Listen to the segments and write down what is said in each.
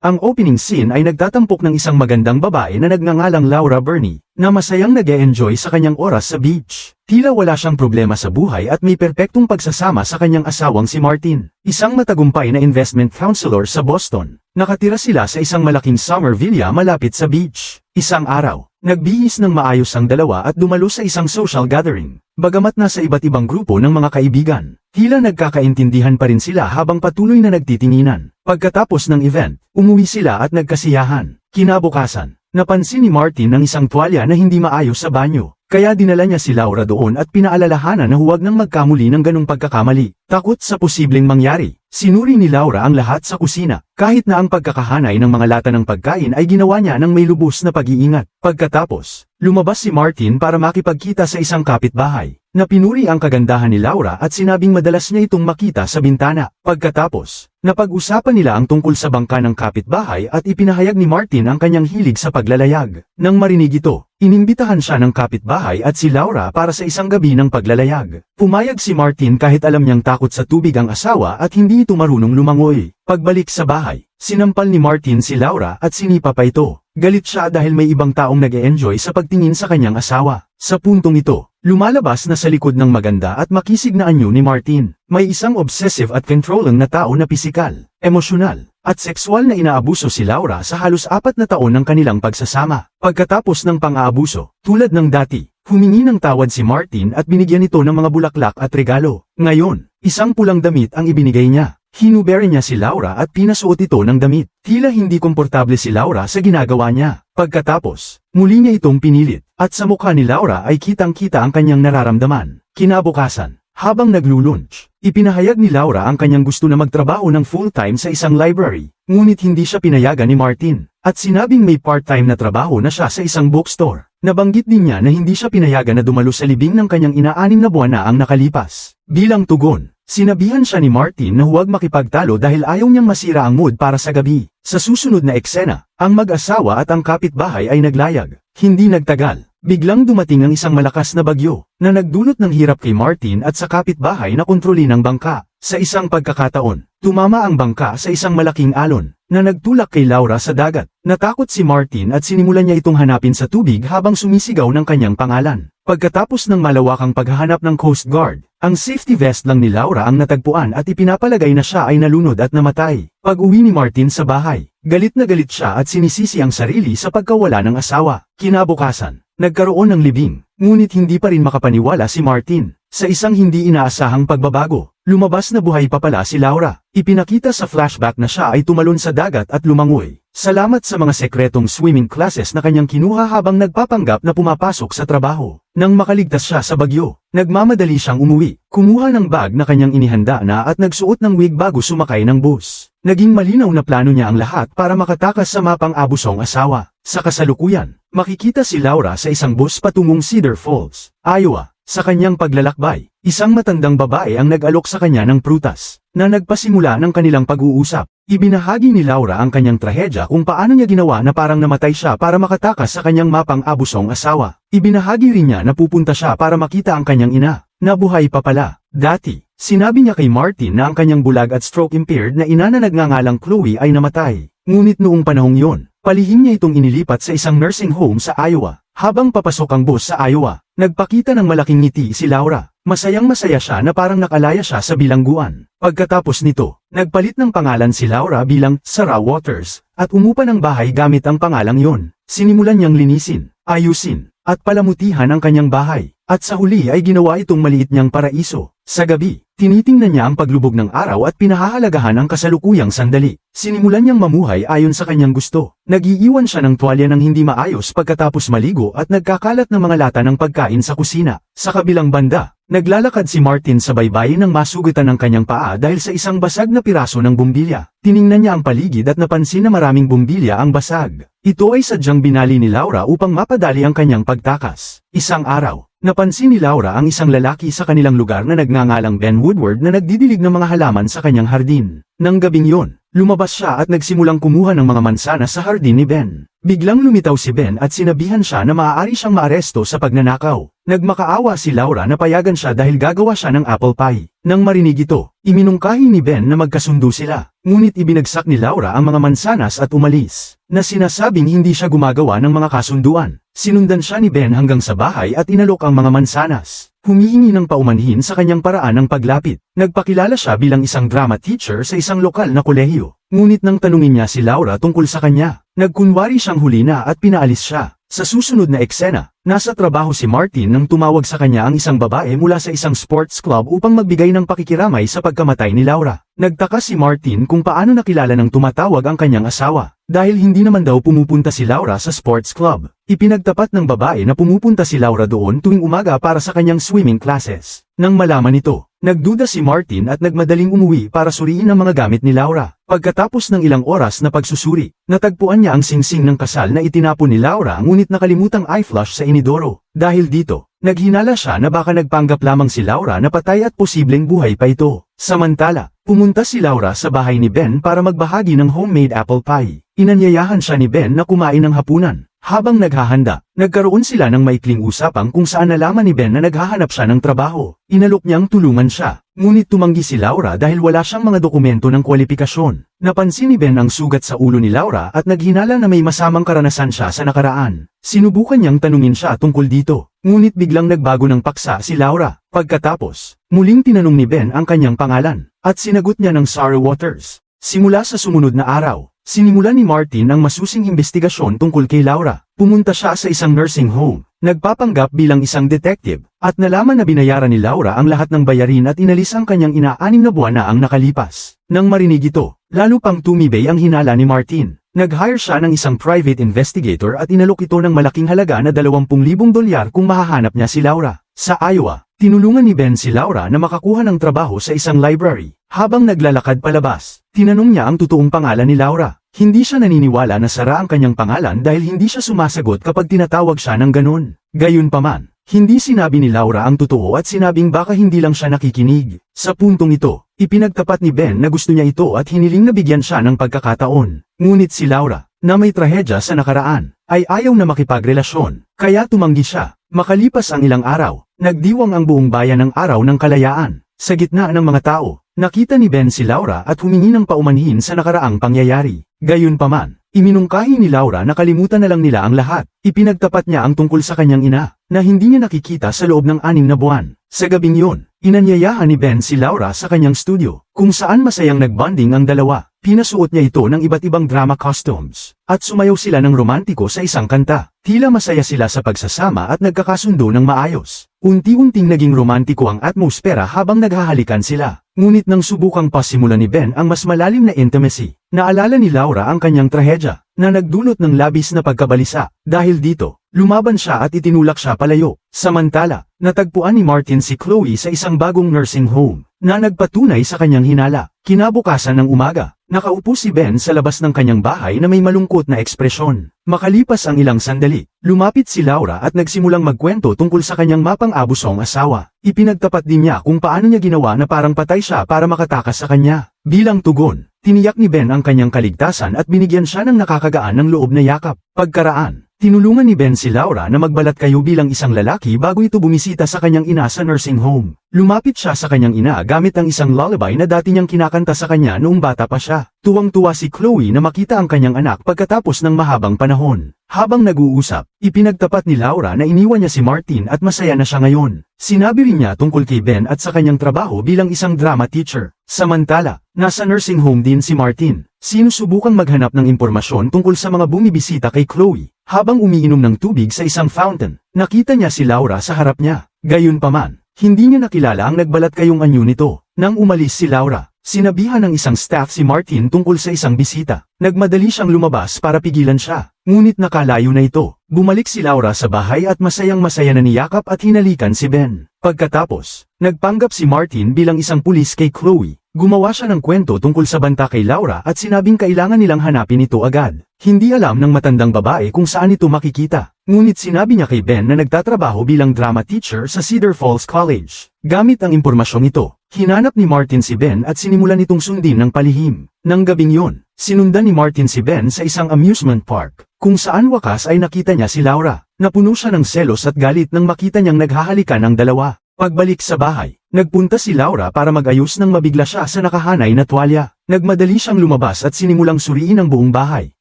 Ang opening scene ay nagtatampok ng isang magandang babae na nagngangalang Laura Burney, na masayang nag-e-enjoy sa kanyang oras sa beach. Tila wala siyang problema sa buhay at may perpektong pagsasama sa kanyang asawang si Martin, isang matagumpay na investment counselor sa Boston. Nakatira sila sa isang malaking summer villa malapit sa beach. Isang araw, nagbihis ng maayos ang dalawa at dumalo sa isang social gathering. Bagamat nasa iba't ibang grupo ng mga kaibigan, tila nagkakaintindihan pa rin sila habang patuloy na nagtitinginan. Pagkatapos ng event, umuwi sila at nagkasiyahan. Kinabukasan, napansin ni Martin ang isang tuwalya na hindi maayos sa banyo. Kaya dinala niya si Laura doon at pinaalalahanan na huwag nang magkamuli ng ganong pagkakamali. Takot sa posibleng mangyari, sinuri ni Laura ang lahat sa kusina, kahit na ang pagkakahanay ng mga lata ng pagkain ay ginawa niya ng may lubos na pag-iingat. Pagkatapos, lumabas si Martin para makipagkita sa isang kapitbahay, na pinuri ang kagandahan ni Laura at sinabing madalas niya itong makita sa bintana. Pagkatapos, napag-usapan nila ang tungkol sa bangka ng kapitbahay at ipinahayag ni Martin ang kanyang hilig sa paglalayag. Nang marinig ito, inimbitahan siya ng kapitbahay at si Laura para sa isang gabi ng paglalayag. Pumayag si Martin kahit alam niyang takot sa tubig ang asawa at hindi ito marunong lumangoy. Pagbalik sa bahay, sinampal ni Martin si Laura at sinipa pa ito. Galit siya dahil may ibang taong nag-e-enjoy sa pagtingin sa kanyang asawa. Sa puntong ito, lumalabas na sa likod ng maganda at makisig na anyo ni Martin, may isang obsessive at controlling na tao na pisikal, emosyonal, at sexual na inaabuso si Laura sa halos 4 na taon ng kanilang pagsasama. Pagkatapos ng pang-aabuso, tulad ng dati, humingi ng tawad si Martin at binigyan ito ng mga bulaklak at regalo. Ngayon, isang pulang damit ang ibinigay niya. Hinubere niya si Laura at pinasuot ito ng damit. Tila hindi komportable si Laura sa ginagawa niya. Pagkatapos, muli niya itong pinilit, at sa mukha ni Laura ay kitang-kita ang kanyang nararamdaman. Kinabukasan, habang naglu-lunch, ipinahayag ni Laura ang kanyang gusto na magtrabaho ng full-time sa isang library, ngunit hindi siya pinayagan ni Martin, at sinabing may part-time na trabaho na siya sa isang bookstore. Nabanggit din niya na hindi siya pinayagan na dumalo sa libing ng kanyang ina-6 na buwan na ang nakalipas. Bilang tugon, sinabihan siya ni Martin na huwag makipagtalo dahil ayaw niyang masira ang mood para sa gabi. Sa susunod na eksena, ang mag-asawa at ang kapitbahay ay naglayag. Hindi nagtagal, biglang dumating ang isang malakas na bagyo, na nagdulot ng hirap kay Martin at sa kapitbahay na kontrolin ang bangka. Sa isang pagkakataon, tumama ang bangka sa isang malaking alon, na nagtulak kay Laura sa dagat. Natakot si Martin at sinimulan niya itong hanapin sa tubig habang sumisigaw ng kanyang pangalan. Pagkatapos ng malawakang paghahanap ng Coast Guard, ang safety vest lang ni Laura ang natagpuan at ipinapalagay na siya ay nalunod at namatay. Pag-uwi ni Martin sa bahay, galit na galit siya at sinisisi ang sarili sa pagkawala ng asawa. Kinabukasan, nagkaroon ng libing, ngunit hindi pa rin makapaniwala si Martin. Sa isang hindi inaasahang pagbabago, lumabas na buhay pa pala si Laura. Ipinakita sa flashback na siya ay tumalon sa dagat at lumangoy. Salamat sa mga sekretong swimming classes na kanyang kinuha habang nagpapanggap na pumapasok sa trabaho. Nang makaligtas siya sa bagyo, nagmamadali siyang umuwi. Kumuha ng bag na kanyang inihanda na at nagsuot ng wig bago sumakay ng bus. Naging malinaw na plano niya ang lahat para makatakas sa mapang-abusong asawa. Sa kasalukuyan, makikita si Laura sa isang bus patungong Cedar Falls, Iowa. Sa kanyang paglalakbay, isang matandang babae ang nag-alok sa kanya ng prutas, na nagpasimula ng kanilang pag-uusap. Ibinahagi ni Laura ang kanyang trahedya kung paano niya ginawa na parang namatay siya para makatakas sa kanyang mapang-abusong asawa. Ibinahagi rin niya na pupunta siya para makita ang kanyang ina, na buhay pa pala. Dati, sinabi niya kay Martin na ang kanyang bulag at stroke-impaired na ina na nagngangalang Chloe ay namatay. Ngunit noong panahong yon, palihim niya itong inilipat sa isang nursing home sa Iowa. Habang papasok ang bus sa Iowa, nagpakita ng malaking ngiti si Laura. Masayang-masaya siya na parang nakalaya siya sa bilangguan. Pagkatapos nito, nagpalit ng pangalan si Laura bilang Sarah Waters, at umupa ng bahay gamit ang pangalang yon. Sinimulan niyang linisin, ayusin, at palamutihan ang kanyang bahay. At sa huli ay ginawa itong maliit niyang paraiso. Sa gabi, tinitingnan niya ang paglubog ng araw at pinahahalagahan ang kasalukuyang sandali. Sinimulan niyang mamuhay ayon sa kanyang gusto. Nagiiwan siya ng tuwalya ng hindi maayos pagkatapos maligo at nagkakalat ng mga lata ng pagkain sa kusina. Sa kabilang banda, naglalakad si Martin sa baybayin ng masugitan ng kanyang paa dahil sa isang basag na piraso ng bumbilya. Tiningnan niya ang paligid at napansin na maraming bumbilya ang basag. Ito ay sadyang binali ni Laura upang mapadali ang kanyang pagtakas. Isang araw, napansin ni Laura ang isang lalaki sa kanilang lugar na nagngangalang Ben Woodward na nagdidilig ng mga halaman sa kanyang hardin. Nang gabing yon, lumabas siya at nagsimulang kumuha ng mga mansana sa hardin ni Ben. Biglang lumitaw si Ben at sinabihan siya na maaari siyang maaresto sa pagnanakaw. Nagmakaawa si Laura na payagan siya dahil gagawa siya ng apple pie. Nang marinig ito, iminungkahi ni Ben na magkasundo sila. Ngunit ibinagsak ni Laura ang mga mansanas at umalis, na sinasabing hindi siya gumagawa ng mga kasunduan. Sinundan siya ni Ben hanggang sa bahay at inalok ang mga mansanas. Humihingi ng paumanhin sa kanyang paraan ng paglapit. Nagpakilala siya bilang isang drama teacher sa isang lokal na kolehiyo. Ngunit nang tanungin niya si Laura tungkol sa kanya, nagkunwari siyang huli na at pinaalis siya. Sa susunod na eksena, nasa trabaho si Martin nang tumawag sa kanya ang isang babae mula sa isang sports club upang magbigay ng pakikiramay sa pagkamatay ni Laura. Nagtaka si Martin kung paano nakilala ng tumatawag ang kanyang asawa, dahil hindi naman daw pumupunta si Laura sa sports club. Ipinagtapat ng babae na pumupunta si Laura doon tuwing umaga para sa kanyang swimming classes. Nang malaman ito, nagduda si Martin at nagmadaling umuwi para suriin ang mga gamit ni Laura. Pagkatapos ng ilang oras na pagsusuri, natagpuan niya ang singsing ng kasal na itinapon ni Laura ngunit nakalimutang i-flush sa inidoro. Dahil dito, naghinala siya na baka nagpanggap lamang si Laura na patay at posibleng buhay pa ito. Samantala, pumunta si Laura sa bahay ni Ben para magbahagi ng homemade apple pie. Inanyayahan siya ni Ben na kumain ng hapunan. Habang naghahanda, nagkaroon sila ng maikling usapang kung saan nalaman ni Ben na naghahanap siya ng trabaho. Inalok niyang tulungan siya, ngunit tumanggi si Laura dahil wala siyang mga dokumento ng kwalifikasyon. Napansin ni Ben ang sugat sa ulo ni Laura at naghinala na may masamang karanasan siya sa nakaraan. Sinubukan niyang tanungin siya tungkol dito, ngunit biglang nagbago ng paksa si Laura. Pagkatapos, muling tinanong ni Ben ang kanyang pangalan, at sinagot niya ng Sarah Waters. Simula sa sumunod na araw, sinimulan ni Martin ang masusing investigasyon tungkol kay Laura. Pumunta siya sa isang nursing home, nagpapanggap bilang isang detective, at nalaman na binayaran ni Laura ang lahat ng bayarin at inalis ang kanyang ina 6 na buwan na ang nakalipas. Nang marinig ito, lalo pang tumibay ang hinala ni Martin. Nag-hire siya ng isang private investigator at inalok ito ng malaking halaga na $20,000 kung mahahanap niya si Laura. Sa Iowa, tinulungan ni Ben si Laura na makakuha ng trabaho sa isang library. Habang naglalakad palabas, tinanong niya ang totoong pangalan ni Laura. Hindi siya naniniwala na sara ang kanyang pangalan dahil hindi siya sumasagot kapag tinatawag siya ng ganun. Gayunpaman, hindi sinabi ni Laura ang totoo at sinabing baka hindi lang siya nakikinig. Sa puntong ito, ipinagtapat ni Ben na gusto niya ito at hiniling na bigyan siya ng pagkakataon. Ngunit si Laura, na may trahedya sa nakaraan, ay ayaw na makipagrelasyon, kaya tumanggi siya. Makalipas ang ilang araw, nagdiwang ang buong bayan ng araw ng kalayaan. Sa gitna ng mga tao, nakita ni Ben si Laura at humingi ng paumanhin sa nakaraang pangyayari. Gayunpaman, iminungkahi ni Laura na kalimutan na lang nila ang lahat. Ipinagtapat niya ang tungkol sa kanyang ina, na hindi niya nakikita sa loob ng 6 na buwan. Sa gabing yun, inanyayahan ni Ben si Laura sa kanyang studio, kung saan masayang nagbonding ang dalawa. Pinasuot niya ito ng iba't ibang drama costumes, at sumayaw sila ng romantiko sa isang kanta. Tila masaya sila sa pagsasama at nagkakasundo ng maayos. Unti-unting naging romantiko ang atmosfera habang naghahalikan sila. Ngunit nang subukang pasimulan ni Ben ang mas malalim na intimacy, naalala ni Laura ang kanyang trahedya, na nagdulot ng labis na pagkabalisa. Dahil dito, lumaban siya at itinulak siya palayo. Samantala, natagpuan ni Martin si Chloe sa isang bagong nursing home, na nagpatunay sa kanyang hinala. Kinabukasan ng umaga, nakaupo si Ben sa labas ng kanyang bahay na may malungkot na ekspresyon. Makalipas ang ilang sandali, lumapit si Laura at nagsimulang magkwento tungkol sa kanyang mapang-abusong asawa. Ipinagtapat din niya kung paano niya ginawa na parang patay siya para makatakas sa kanya. Bilang tugon, tiniyak ni Ben ang kanyang kaligtasan at binigyan siya ng nakakagaan ng loob na yakap. Pagkaraan, tinulungan ni Ben si Laura na magbalat kayo bilang isang lalaki bago ito bumisita sa kanyang ina sa nursing home. Lumapit siya sa kanyang ina gamit ang isang lullaby na dati niyang kinakanta sa kanya noong bata pa siya. Tuwang-tuwa si Chloe na makita ang kanyang anak pagkatapos ng mahabang panahon. Habang nag-uusap, ipinagtapat ni Laura na iniwan niya si Martin at masaya na siya ngayon. Sinabi rin niya tungkol kay Ben at sa kanyang trabaho bilang isang drama teacher. Samantala, nasa nursing home din si Martin. Sinusubukang maghanap ng impormasyon tungkol sa mga bumibisita kay Chloe. Habang umiinom ng tubig sa isang fountain, nakita niya si Laura sa harap niya. Gayunpaman, hindi niya nakilala ang nagbalat kayong anyo nito. Nang umalis si Laura, sinabihan ng isang staff si Martin tungkol sa isang bisita. Nagmadali siyang lumabas para pigilan siya. Ngunit nakalayo na ito. Bumalik si Laura sa bahay at masayang-masaya na niyakap at hinalikan si Ben. Pagkatapos, nagpanggap si Martin bilang isang pulis kay Chloe. Gumawa siya ng kwento tungkol sa banta kay Laura at sinabing kailangan nilang hanapin ito agad. Hindi alam ng matandang babae kung saan ito makikita. Ngunit sinabi niya kay Ben na nagtatrabaho bilang drama teacher sa Cedar Falls College. Gamit ang impormasyong ito, hinanap ni Martin si Ben at sinimulan itong sundin ng palihim. Nang gabing yun, sinundan ni Martin si Ben sa isang amusement park, kung saan wakas ay nakita niya si Laura. Napuno siya ng selos at galit nang makita niyang naghahalikan ang dalawa. Pagbalik sa bahay, nagpunta si Laura para mag-ayos nang mabigla siya sa nakahanay na tuwalya. Nagmadali siyang lumabas at sinimulang suriin ang buong bahay.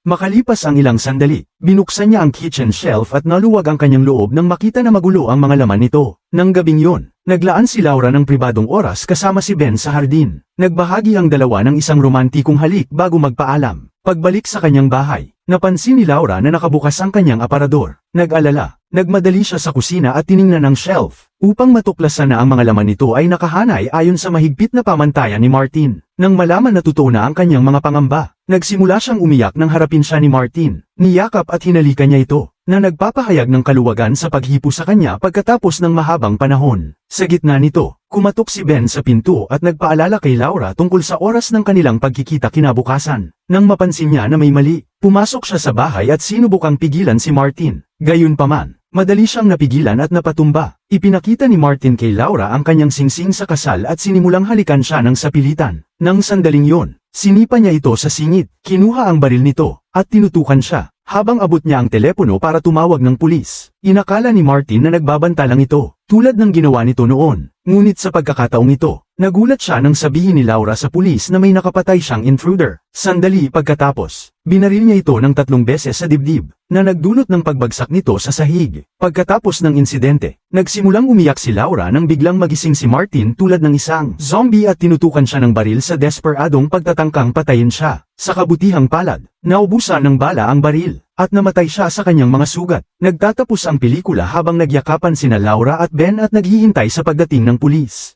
Makalipas ang ilang sandali, binuksan niya ang kitchen shelf at naluwag ang kanyang loob nang makita na magulo ang mga laman nito. Nang gabing yun, naglaan si Laura ng pribadong oras kasama si Ben sa hardin. Nagbahagi ang dalawa ng isang romantikong halik bago magpaalam. Pagbalik sa kanyang bahay, napansin ni Laura na nakabukas ang kanyang aparador. Nag-alala, nagmadali siya sa kusina at tiningnan ang shelf, upang matuklasan na ang mga laman nito ay nakahanay ayon sa mahigpit na pamantayan ni Martin. Nang malaman na totoo na ang kanyang mga pangamba, nagsimula siyang umiyak nang harapin siya ni Martin. Niyakap at hinalikan niya ito, na nagpapahayag ng kaluwagan sa paghipo sa kanya pagkatapos ng mahabang panahon. Sa gitna nito, kumatok si Ben sa pinto at nagpaalala kay Laura tungkol sa oras ng kanilang pagkikita kinabukasan. Nang mapansin niya na may mali, pumasok siya sa bahay at sinubukang pigilan si Martin. Gayunpaman, madali siyang napigilan at napatumba. Ipinakita ni Martin kay Laura ang kanyang singsing sa kasal at sinimulang halikan siya ng sapilitan. Nang sandaling yon, sinipa niya ito sa singit, kinuha ang baril nito, at tinutukan siya, habang abot niya ang telepono para tumawag ng pulis. Inakala ni Martin na nagbabanta lang ito, tulad ng ginawa nito noon. Ngunit sa pagkakataong ito, nagulat siya nang sabihin ni Laura sa pulis na may nakapatay siyang intruder. Sandali pagkatapos, binaril niya ito ng 3 beses sa dibdib, na nagdulot ng pagbagsak nito sa sahig. Pagkatapos ng insidente, nagsimulang umiyak si Laura nang biglang magising si Martin tulad ng isang zombie at tinutukan siya ng baril sa desperadong pagtatangkang patayin siya. Sa kabutihang palad, naubusan ng bala ang baril, at namatay siya sa kanyang mga sugat. Nagtatapos ang pelikula habang nagyakapan sina Laura at Ben at naghihintay sa pagdating ng pulis.